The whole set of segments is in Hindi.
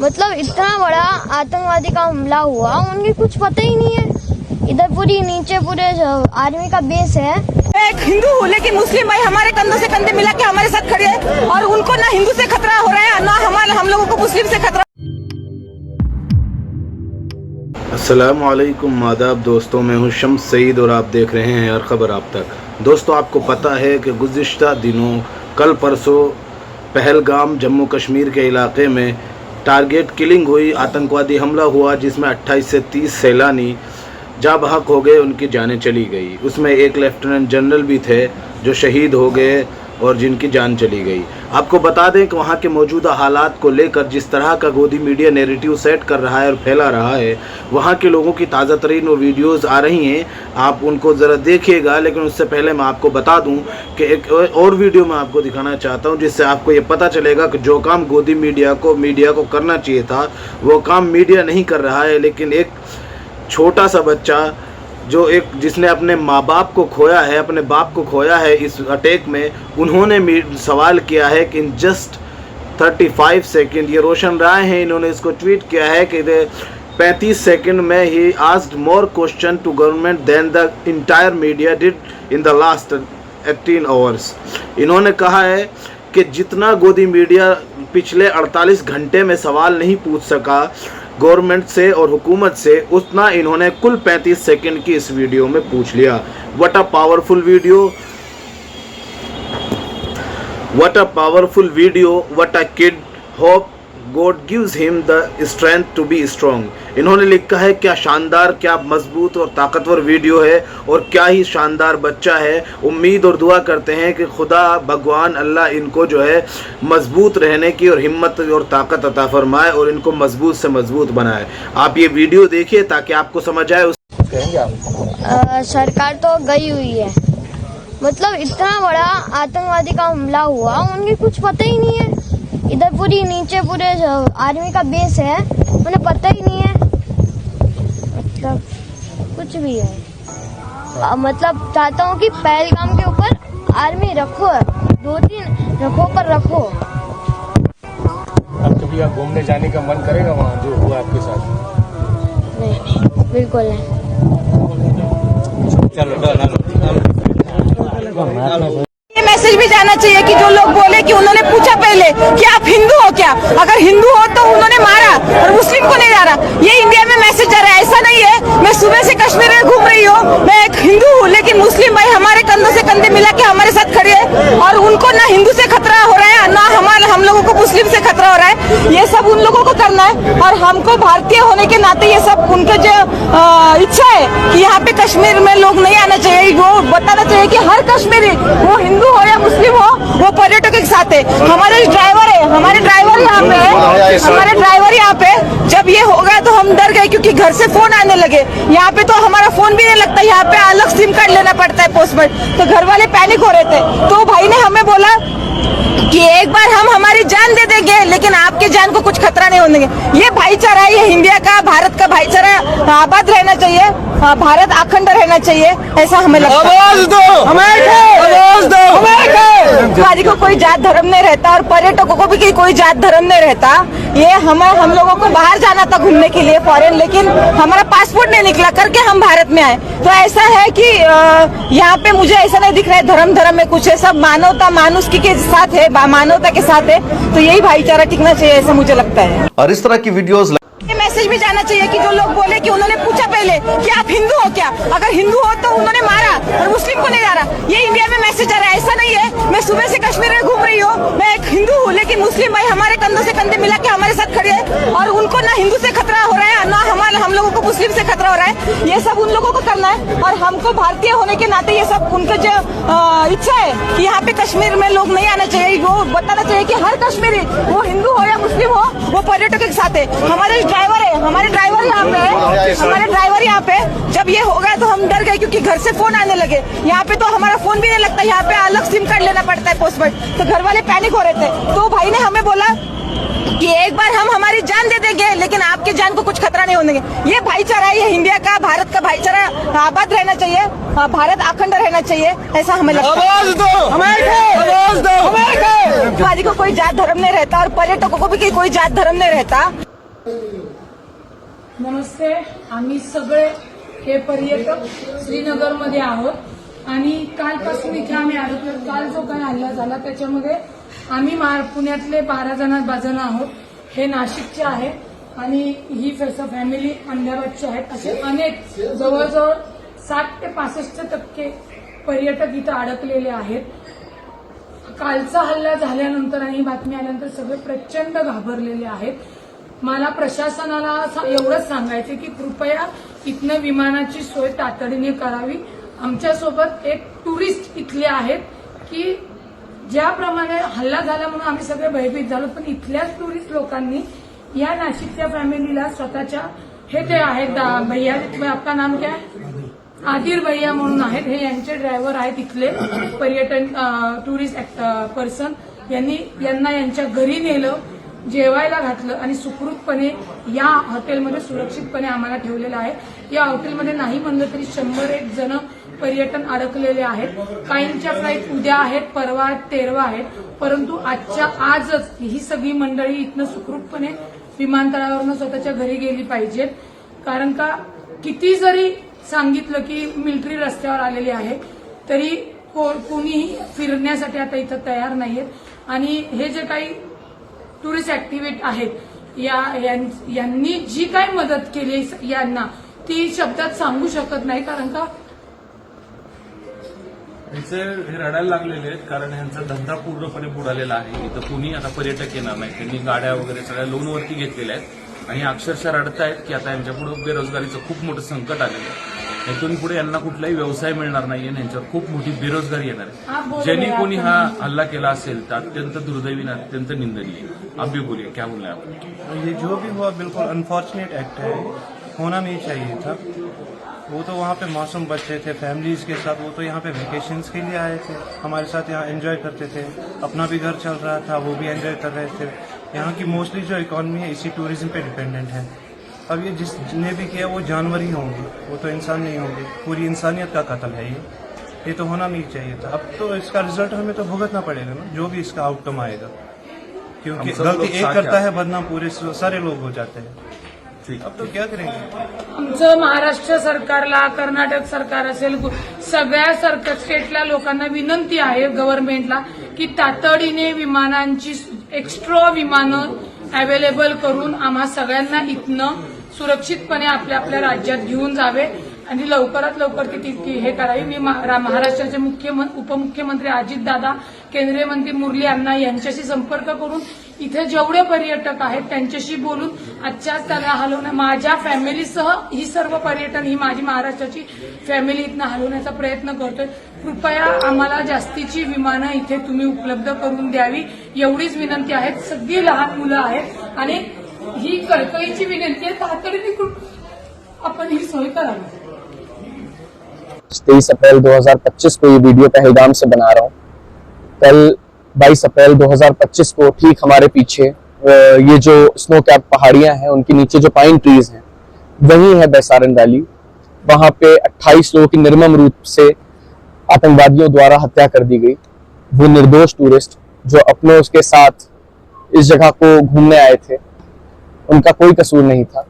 मतलब इतना बड़ा आतंकवादी का हमला हुआ, उनके कुछ पता ही नहीं है। इधर पूरी नीचे पूरे आर्मी का बेस है। एक हिंदू हूँ लेकिन मुस्लिम भाई हमारे कंधों से कंधे मिला के हमारे साथ खड़े हैं और उनको ना हिंदू से खतरा हो रहा है ना हम लोगों को मुस्लिम से खतरा। अस्सलाम वालेकुम आदाब दोस्तों, मैं हूं शम्स सईद और आप देख रहे हैं हर खबर आप तक। दोस्तों, आपको पता है कि गुज़िश्ता दिनों कल परसों पहलगाम जम्मू कश्मीर के इलाके में टारगेट किलिंग हुई, आतंकवादी हमला हुआ जिसमें 28 से 30 सैलानी जा बहक हो गए, उनकी जानें चली गई। उसमें एक लेफ्टिनेंट जनरल भी थे जो शहीद हो गए और जिनकी जान चली गई। आपको बता दें कि वहाँ के मौजूदा हालात को लेकर जिस तरह का गोदी मीडिया नैरेटिव सेट कर रहा है और फैला रहा है, वहाँ के लोगों की ताज़ा तरीन वो वीडियोज़ आ रही हैं, आप उनको ज़रा देखिएगा। लेकिन उससे पहले मैं आपको बता दूं कि एक और वीडियो मैं आपको दिखाना चाहता हूं जिससे आपको ये पता चलेगा कि जो काम गोदी मीडिया को करना चाहिए था वो काम मीडिया नहीं कर रहा है। लेकिन एक छोटा सा बच्चा जिसने अपने माँ बाप को खोया है, अपने बाप को खोया है इस अटैक में, उन्होंने सवाल किया है कि इन जस्ट 35 सेकेंड, ये रोशन राय हैं, इन्होंने इसको ट्वीट किया है कि 35 सेकेंड में ही asked more question to government then the entire media did in the last 18 hours. इन्होंने कहा है कि जितना गोदी मीडिया पिछले 48 घंटे में सवाल नहीं पूछ सका गवर्नमेंट से और हुकूमत से, उतना इन्होंने कुल 35 सेकंड की इस वीडियो में पूछ लिया। What a powerful video, what a powerful video, what a kid, hope God gives him the strength to be strong. इन्होंने लिखा है क्या शानदार, क्या मजबूत और ताकतवर वीडियो है और क्या ही शानदार बच्चा है। उम्मीद और दुआ करते हैं कि खुदा भगवान अल्लाह इनको जो है मजबूत रहने की और हिम्मत और ताकत अता फरमाए और इनको मजबूत से मजबूत बनाए। आप ये वीडियो देखिए ताकि आपको समझ आए। सरकार तो गई हुई है, मतलब इतना बड़ा आतंकवादी का हमला हुआ, उनके कुछ पता ही नहीं है। इधर पूरी नीचे पूरे आर्मी का बेस है, उन्हें पता ही नहीं है, मतलब कुछ भी है। मतलब चाहता हूँ कि पहलगाम के ऊपर आर्मी रखो, 2-3 रखो पर रखो। अब कभी आप घूमने जाने का मन करेगा वहाँ जो हुआ आपके साथ? नहीं, बिल्कुल नहीं। ये मैसेज भी जाना चाहिए कि जो लोग बोले कि उन्होंने पूछा पहले कि आप हिंदू हो क्या, अगर हिंदू हो तो उन्होंने मारा और मुस्लिम को नहीं मारा। ये इंडिया में मैसेज जा रहा है, ऐसा नहीं है। मैं सुबह से कश्मीर में घूम रही हूँ, मैं एक हिंदू हूँ लेकिन मुस्लिम भाई हमारे कंधों से कंधे मिला के हमारे साथ खड़े हैं और उनको ना हिंदू से खतरा हो रहा है ना हम लोगों को मुस्लिम से खतरा हो रहा है। ये सब उन लोगों को करना है और हमको भारतीय होने के नाते ये सब उनका जो इच्छा है कि यहाँ पे कश्मीर में लोग नहीं आना चाहिए, वो बताना चाहिए कि हर कश्मीरी, वो हिंदू हो या मुस्लिम हो, वो पर्यटकों के साथ है। हमारे ड्राइवर है, हमारे ड्राइवर यहाँ पे है, हमारे ड्राइवर यहाँ पे। जब ये होगा तो हम डर गए क्योंकि घर से फोन आने लगे। यहाँ पे तो हमारा फोन भी नहीं लगता, यहाँ पे अलग सिम कार्ड लेना पड़ता है पोस्टमैन। तो घर वाले पैनिक हो रहे थे, तो भाई ने हमें बोला कि एक बार हम हमारी जान दे देंगे लेकिन आपके जान को कुछ खतरा नहीं होने देंगे। ये भाईचारा है, ये इंडिया का, भारत का भाईचारा आबाद रहना चाहिए, भारत अखंड रहना चाहिए, ऐसा हमें लगता है। आवाज दो, आवाज दो। भाजी को कोई जात धर्म नहीं रहता और पर्यटकों को भी कोई जात धर्म नहीं रहता। ये हम लोगों को बाहर जाना था घूमने के लिए फॉरेन, लेकिन हमारा पासपोर्ट नहीं निकला करके हम भारत में आए। तो ऐसा है कि यहाँ पे मुझे ऐसा नहीं दिख रहा है धर्म में कुछ है, सब मानवता मानुषी के साथ है, मानवता के साथ है। तो यही भाईचारा टिकना चाहिए, ऐसा मुझे लगता है। और इस तरह की वीडियोस मैसेज भी जाना चाहिए कि जो लोग बोले कि उन्होंने पूछा पहले कि आप हिंदू हो क्या, अगर हिंदू हो तो उन्होंने मारा और मुस्लिम को नहीं मारा। ये इंडिया में मैसेज आ रहा है, ऐसा नहीं है। मैं सुबह से कश्मीर में घूम रही हूँ, मैं एक हिंदू हूँ लेकिन मुस्लिम भाई हमारे कंधों से कंधे मिला के हमारे साथ खड़े हैं और उनको ना हिंदू से खतरा हो रहा है ना हम लोगों को मुस्लिम से खतरा हो रहा है। ये सब उन लोगों को करना है और हमको भारतीय होने के नाते ये सब उनका जो इच्छा है कि यहाँ पे कश्मीर में लोग नहीं आना चाहिए, वो बताना चाहिए कि हर कश्मीरी, वो हिंदू हो या मुस्लिम हो, वो पर्यटकों के साथ है। हमारे ड्राइवर है, हमारे ड्राइवर यहाँ पे है, हमारे ड्राइवर यहाँ पे। जब ये होगा तो हम डर गए क्योंकि घर से फोन आने लगे। यहाँ पे तो हमारा फोन भी नहीं लगता, यहाँ पे अलग सिम कार्ड लेना पड़ता है पोस्टमैन। तो घर वाले पैनिक हो रहे थे, तो भाई ने हमें बोला कि एक बार हम हमारी जान दे देंगे लेकिन आपके जान को कुछ खतरा नहीं होने देंगे। ये भाईचारा है, ये इंडिया का, भारत का भाईचारा आबाद रहना चाहिए, भारत अखंड रहना चाहिए, ऐसा हमें लगता है। आवाज दो, भाजी को कोई जात धर्म नहीं रहता और पर्यटकों को भी कोई जात धर्म नहीं रहता। नमस्ते. आम्ही सगळे हे पर्यटक श्रीनगरमध्ये आहोत आणि कालपासून इथे आम्ही आलो. काल जो काही हल्ला झाला त्याच्यामध्ये आम्ही पुण्यातले 12 जण आहोत. हे नाशिकचे आहेत आणि ही फॅमिली अहमदाबादची आहेत. असे अनेक जवळजवळ 60 ते 65% पर्यटक इथं अडकलेले आहेत. कालचा हल्ला झाल्यानंतर आणि ही बातमी आल्यानंतर सगळे प्रचंड घाबरलेले आहेत. मला प्रशासनाला एवढंच सांगायचं की कृपया इथनं विमानाची सोय तातडीने करावी. आमच्यासोबत एक टुरिस्ट इथले आहेत की ज्याप्रमाणे हल्ला झाला म्हणून आम्ही सगळे भयभीत झालो, पण इथल्याच टुरिस्ट लोकांनी या नाशिकच्या फॅमिलीला स्वतःच्या हे ते आहेत भैया, आपका नाम क्या है? आदिर भैया म्हणून आहेत. हे यांचे ड्रायव्हर आहेत इथले पर्यटन टुरिस्ट पर्सन. यांना यांच्या घरी नेलं, जेवायला घातलं आणि सुखरूपपणे या हॉटेलमध्ये सुरक्षितपणे आम्हाला ठेवलेलं आहे. या हॉटेलमध्ये नाही म्हणलं तरी 101 जण पर्यटन अडकलेले आहेत. काहींच्या फ्लाईट उद्या आहेत, परवा आहेत, 13 आहेत. परंतु आजच ही सगळी मंडळी इथनं सुखरूपपणे विमानतळावरनं स्वतःच्या घरी गेली पाहिजेत. कारण का किती जरी सांगितलं की मिलिटरी रस्त्यावर आलेली आहे तरी कोणीही फिरण्यासाठी आता इथं तयार नाहीयेत. आणि हे जे काही टुरिस्ट ऍक्टिव्हिटी आहेत यांनी जी काही मदत केली यांना ती शब्दात सांगू शकत नाही. कारण का हे रडायला लागलेले आहेत कारण यांचा धंदा पूर्णपणे बुडालेला आहे. इथं कुणी आता पर्यटक येणार नाही. त्यांनी गाड्या वगैरे सगळ्या लोनवरती घेतलेल्या आहेत आणि अक्षरशः रडतायत की आता यांच्यापुढे बेरोजगारीचं खूप मोठं संकट आलेलं आहे. इथून पुढे यांना कुठलाही व्यवसाय मिळणार नाही आणि यांच्यावर खूप मोठी बेरोजगारी येणार आहे. ज्यांनी कोणी हा हल्ला केला असेल तर अत्यंत दुर्दैवी आणि अत्यंत निंदनीय. आप भी बोलिए, क्या बोलना है आपको? ये जो भी हुआ बिल्कुल अनफॉर्चुनेट एक्ट है, होना नहीं चाहिए था. वो तो वहाँ पे मासूम बच्चे थे फैमिलीज के साथ, वो तो यहाँ पे वेकेशंस के लिए आए थे, हमारे साथ यहाँ एंजॉय करते थे, अपना भी घर चल रहा था, वो भी एंजॉय कर रहे थे. यहाँ की मोस्टली जो इकॉनमी है इसी टूरिज्म पे डिपेंडेंट है. अब ये जिसने भी किया वो जानवर ही होंगे, वो तो इंसान नहीं होंगे. पूरी इंसानियत का कत्ल है ये तो होना नहीं चाहिए था. अब तो इसका रिजल्ट हमें तो भुगतना पड़ेगा ना, जो भी इसका आउटकम आएगा, क्योंकि गलती एक करता है बदनाम पूरे सारे लोग हो जाते हैं. अब तो क्या करेंगे? आमचं महाराष्ट्र सरकारला, कर्नाटक सरकार असेल, सगळ्या स्टेटला लोकांना विनंती आहे गव्हर्नमेंटला की तातडीने विमानांची एक्स्ट्रा विमानं अवेलेबल करून आम्हा सगळ्यांना इथनं सुरक्षितपणे आपल्या आपल्या राज्यात घेऊन जावे आणि लवकरात लवकर ती हे करावी. मी महाराष्ट्राचे उपमुख्यमंत्री अजितदादा, केंद्रीय मंत्री मुरली अण्णा यांच्याशी संपर्क करून इथे जेवढे पर्यटक आहेत त्यांच्याशी बोलून आजच्याच त्याला हलवण्या माझ्या फॅमिलीसह ही सर्व पर्यटन ही माझी महाराष्ट्राची फॅमिली इथनं हलवण्याचा प्रयत्न करतोय. कृपया आम्हाला जास्तीची विमानं इथे तुम्ही उपलब्ध करून द्यावी एवढीच विनंती आहे. सगळी लहान मुलं आहेत आणि ही कळकळीची विनंती आहे, तातडीने आपण ही सोय करावी. 23 अप्रैल 2025 को ये वीडियो पहलगाम से बना रहा हूँ. कल 22 अप्रैल 2025 को ठीक हमारे पीछे ये जो स्नो कैप पहाड़ियां हैं उनके नीचे जो पाइन ट्रीज हैं वही है बैसारन वैली. वहां पे 28 लोगों की निर्मम रूप से आतंकवादियों द्वारा हत्या कर दी गई. वो निर्दोष टूरिस्ट जो अपने उसके साथ इस जगह को घूमने आए थे, उनका कोई कसूर नहीं था,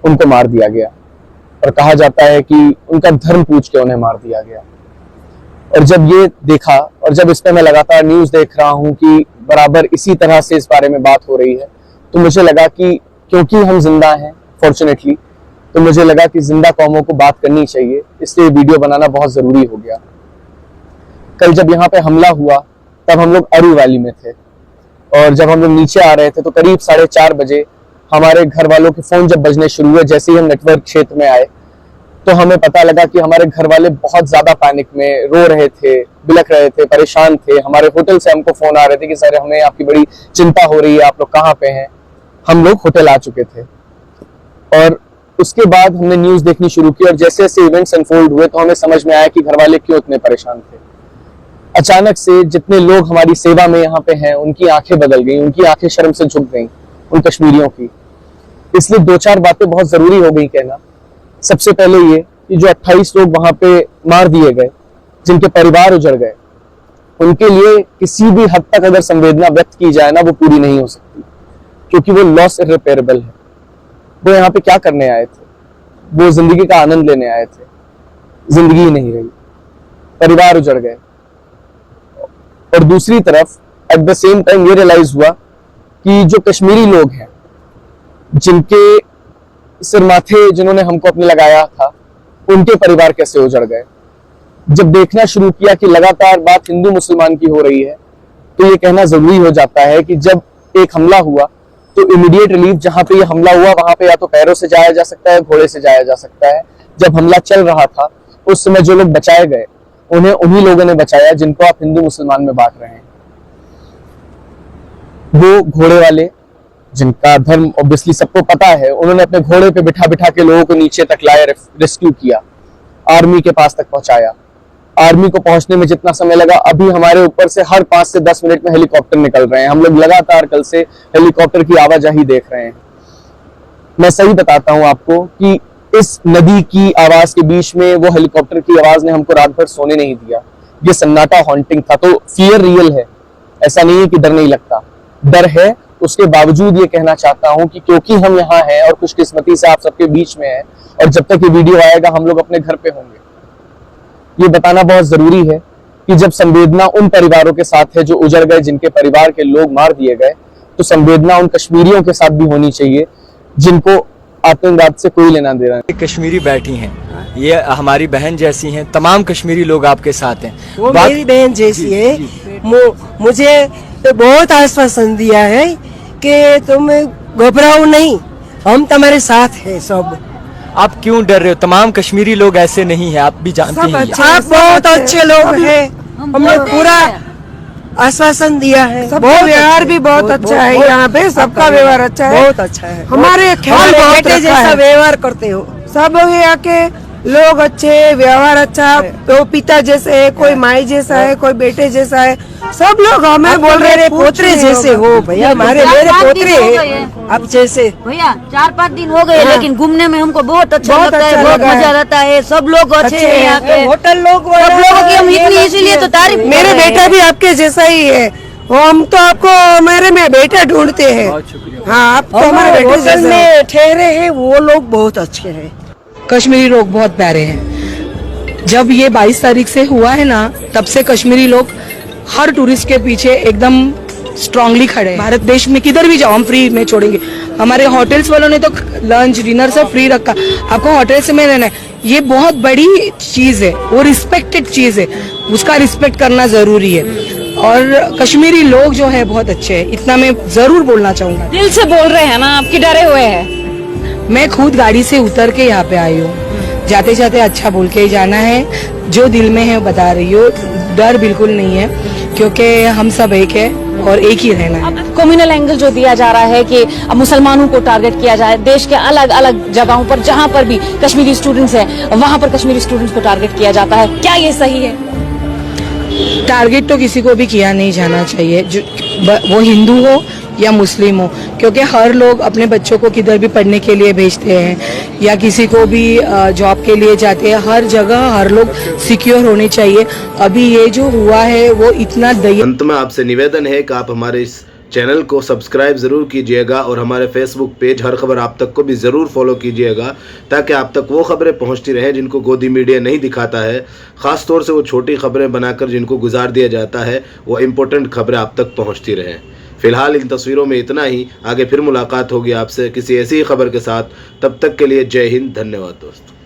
उनको मार दिया गया. और कहा जाता है कि उनका धर्म पूछ के उन्हें मार दिया गया. और जब ये देखा और जब इस पे मैं लगातार न्यूज देख रहा हूं कि बराबर इसी तरह से इस बारे में बात हो रही है, तो मुझे लगा कि क्योंकि हम जिंदा हैं फॉर्चुनेटली, तो मुझे लगा कि जिंदा कौमों को बात करनी चाहिए, इसलिए वीडियो बनाना बहुत जरूरी हो गया. कल जब यहाँ पे हमला हुआ तब हम लोग अरू वैली में थे और जब हम लोग नीचे आ रहे थे तो करीब 4:30 बजे हमारे घर वालों के फोन जब बजने शुरू हुए, जैसे ही हम नेटवर्क क्षेत्र में आए तो हमें पता लगा कि हमारे घर वाले बहुत ज्यादा पैनिक में रो रहे थे, बिलख रहे थे, परेशान थे. हमारे होटल से हमको फोन आ रहे थे कि सर हमें आपकी बड़ी चिंता हो रही है, आप लोग कहाँ पे हैं. हम लोग होटल आ चुके थे और उसके बाद हमने न्यूज देखनी शुरू की और जैसे जैसे इवेंट्स अनफोल्ड हुए तो हमें समझ में आया कि घर वाले क्यों इतने परेशान थे. अचानक से जितने लोग हमारी सेवा में यहाँ पे हैं उनकी आंखें बदल गई, उनकी आंखें शर्म से झुक गई, उन कश्मीरियों की. इसलिए 2-4 बातें बहुत जरूरी हो गई कहना. सबसे पहले ये कि जो 28 लोग वहां पे मार दिए गए, जिनके परिवार उजड़ गए, उनके लिए किसी भी हद तक अगर संवेदना व्यक्त की जाए ना वो पूरी नहीं हो सकती, क्योंकि वो लॉस इररिपेयरेबल है. वो यहाँ पे क्या करने आए थे? वो जिंदगी का आनंद लेने आए थे। जिंदगी ही नहीं रही, परिवार उजड़ गए। और दूसरी तरफ एट द सेम टाइम ये रियलाइज हुआ कि जो कश्मीरी लोग हैं, जिनके सिर माथे जिन्होंने हमको अपने लगाया था, उनके परिवार कैसे उजड़ गए। जब देखना शुरू किया कि लगातार बात हिंदू मुसलमान की हो रही है, तो ये कहना जरूरी हो जाता है कि जब एक हमला हुआ तो इमीडिएट रिलीफ जहां पे ये हमला हुआ वहां पे या तो पैरों से जाया जा सकता है, घोड़े से जाया जा सकता है। जब हमला चल रहा था उस समय जो लोग बचाए गए, उन्हें उन्हीं लोगों ने बचाया जिनको आप हिंदू मुसलमान में बांट रहे हैं। वो घोड़े वाले, जिनका धर्म ऑब्वियसली सबको पता है, उन्होंने अपने घोड़े पे बिठा बिठा के लोगों को नीचे तक लाया, रेस्क्यू किया, आर्मी के पास तक पहुंचाया। आर्मी को पहुंचने में जितना समय लगा, अभी हमारे ऊपर से हर 5 से 10 मिनट में हेलीकॉप्टर निकल रहे हैं। हम लोग लगातार कल से हेलीकॉप्टर की आवाजाही देख रहे हैं। मैं सही बताता हूं आपको कि इस नदी की आवाज के बीच में वो हेलीकॉप्टर की आवाज ने हमको रात भर सोने नहीं दिया। ये सन्नाटा हॉन्टिंग था। तो फियर रियल है, ऐसा नहीं है कि डर नहीं लगता, डर है। उसके बावजूद ये कहना चाहता हूं कि क्योंकि हम यहाँ हैं और खुशकिस्मती से आप सबके बीच में हैं, और जब तक ये वीडियो आएगा हम लोग अपने घर पे होंगे, ये बताना बहुत जरूरी है कि जब संवेदना उन परिवारों के साथ है जो उजड़ गए, जिनके परिवार के लोग मार दिए गए, तो संवेदना उन कश्मीरियों के साथ भी होनी चाहिए जिनको आतंकवाद से कोई लेना देना नहीं। कश्मीरी बैठी हैं, ये हमारी बहन जैसी हैं, तमाम कश्मीरी लोग आपके साथ हैं। वो मेरी बहन जैसी है। मुझे तो बहुत आश्वासन दिया है कि तुम घबराओ नहीं, हम तुम्हारे साथ हैं सब। आप क्यों डर रहे हो? तमाम कश्मीरी लोग ऐसे नहीं हैं, आप भी जानते हैं। आप बहुत अच्छे लोग हैं, हमने पूरा आश्वासन दिया है। बहुत व्यवहार भी बहुत अच्छा है यहाँ पे, सबका व्यवहार अच्छा है, बहुत अच्छा है। हमारे ख्याल बेटे जैसा व्यवहार करते हो सब। यहाँ के लोग अच्छे, व्यवहार अच्छा, तो पिता जैसे है, कोई माई जैसा है, कोई बेटे जैसा है, सब लोग हमें बोल रहे पोतरे जैसे हो भैया। हमारे मेरे पोतरे हैं अब जैसे। भैया 4-5 दिन हो गए, लेकिन घूमने में हमको बहुत अच्छा लगता है, बहुत मजा आता है। सब लोग अच्छे हैं यहाँ के, होटल लोग, सब लोगों की हम इतनी इसीलिए तो तारीफ। मेरे बेटा भी आपके जैसा ही है। हम तो आपको मेरे में बेटा ढूंढते हैं। हाँ, आप तो हमारे होटल में ठहरे हैं, वो लोग बहुत अच्छे हैं। कश्मीरी लोग बहुत प्यारे हैं। जब ये 22 तारीख से हुआ है ना, तब से कश्मीरी लोग हर टूरिस्ट के पीछे एकदम स्ट्रांगली खड़े हैं। भारत देश में किधर भी जाओ हम फ्री में छोड़ेंगे। हमारे होटल्स वालों ने तो लंच डिनर सब फ्री रखा, आपको होटल्स में रहना है। ये बहुत बड़ी चीज है, वो रिस्पेक्टेड चीज है, उसका रिस्पेक्ट करना जरूरी है। और कश्मीरी लोग जो है बहुत अच्छे हैं, इतना मैं जरूर बोलना चाहूंगा। दिल से बोल रहे हैं ना, आपकी डरे हुए हैं। मैं खुद गाड़ी से उतर के यहाँ पे आई हूँ। जाते जाते अच्छा बोल के ही जाना है, जो दिल में है बता रही हो, डर बिल्कुल नहीं है, क्योंकि हम सब एक है और एक ही रहना है। कम्युनल एंगल जो दिया जा रहा है कि अब मुसलमानों को टारगेट किया जाए, देश के अलग अलग जगहों पर जहाँ पर भी कश्मीरी स्टूडेंट्स हैं, वहाँ पर कश्मीरी स्टूडेंट्स को टारगेट किया जाता है, क्या ये सही है? टारगेट तो किसी को भी किया नहीं जाना चाहिए, वो हिंदू हो या मुस्लिम हो, क्योंकि हर लोग अपने बच्चों को किधर भी पढ़ने के लिए भेजते हैं या किसी को भी जॉब के लिए जाते हैं। हर जगह हर लोग सिक्योर होने चाहिए। अभी ये जो हुआ है वो इतना अंत में आपसे निवेदन है कि आप हमारे इस चैनल को सब्सक्राइब ज़रूर कीजिएगा और हमारे फेसबुक पेज हर खबर आप तक को भी ज़रूर फॉलो कीजिएगा, ताकि आप तक वो खबरें पहुंचती रहें जिनको गोदी मीडिया नहीं दिखाता है। ख़ास तौर से वो छोटी खबरें बनाकर जिनको गुजार दिया जाता है, वो इम्पोर्टेंट खबरें आप तक पहुंचती रहें। फिलहाल इन तस्वीरों में इतना ही। आगे फिर मुलाकात होगी आपसे किसी ऐसी खबर के साथ। तब तक के लिए जय हिंद, धन्यवाद दोस्तों।